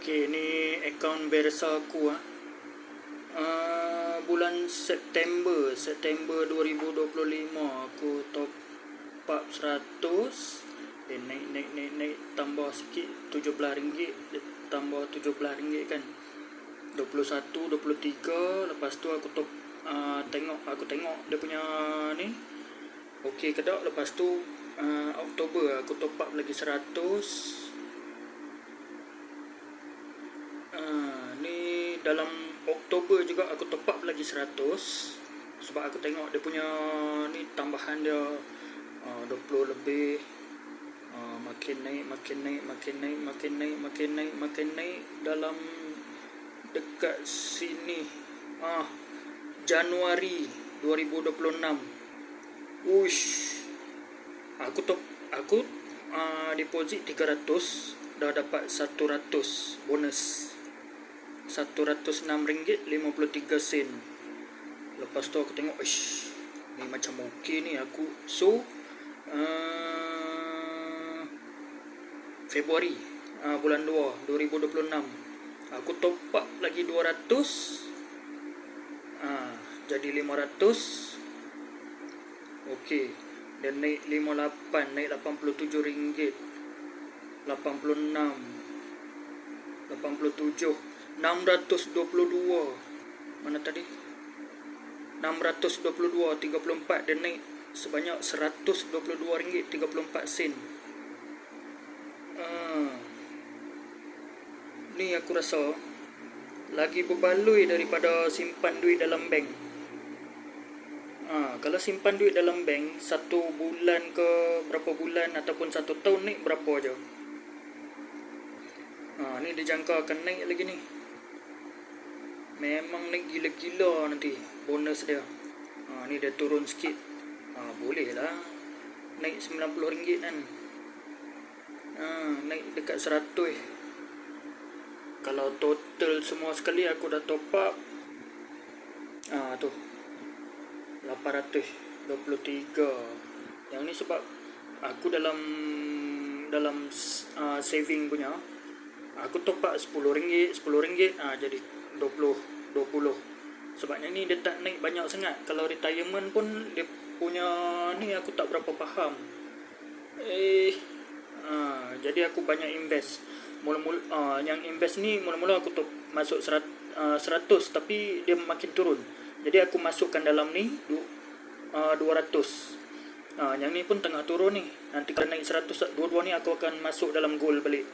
Okey, ni akaun Versa aku bulan September 2025 aku top up 100, naik tambah sikit RM17, tambah RM17 kan. 21, 23, lepas tu aku tengok dia punya ni. Okey ke tak? Lepas tu Oktober aku top up lagi 100. Ni dalam Oktober juga aku top up lagi 100 sebab aku tengok dia punya ni tambahan dia 20 lebih. Makin naik dalam dekat sini Januari 2026. Uish, aku deposit 300, dah dapat 100 bonus, RM106.53. Lepas tu aku tengok, ish, ni macam okey ni aku. So Februari bulan 2 2026 aku top up lagi 200, jadi 500. Okey, dan naik 58, naik RM87, 86, 87, 622. Mana tadi? 622, 34, dan naik sebanyak RM122.34. Ni aku rasa lagi berbaloi daripada simpan duit dalam bank. Kalau simpan duit dalam bank 1 bulan ke berapa bulan ataupun 1 tahun naik berapa aja. Ni dijangka akan naik lagi ni. Memang naik gila-gila nanti bonus dia. Ni dia turun sikit. Boleh lah naik RM90 kan. Naik dekat 100. Kalau total semua sekali aku dah top up tu 823. Yang ni sebab aku dalam saving punya aku top up RM10, jadi 20. Sebabnya ni dia tak naik banyak sangat. Kalau retirement pun dia punya ni aku tak berapa faham. Jadi aku banyak invest. Yang invest ni mula-mula aku masuk 100, tapi dia makin turun. Jadi aku masukkan dalam ni 200. Yang ni pun tengah turun ni. Nanti kalau naik 100, dua-dua ni aku akan masuk dalam gold balik.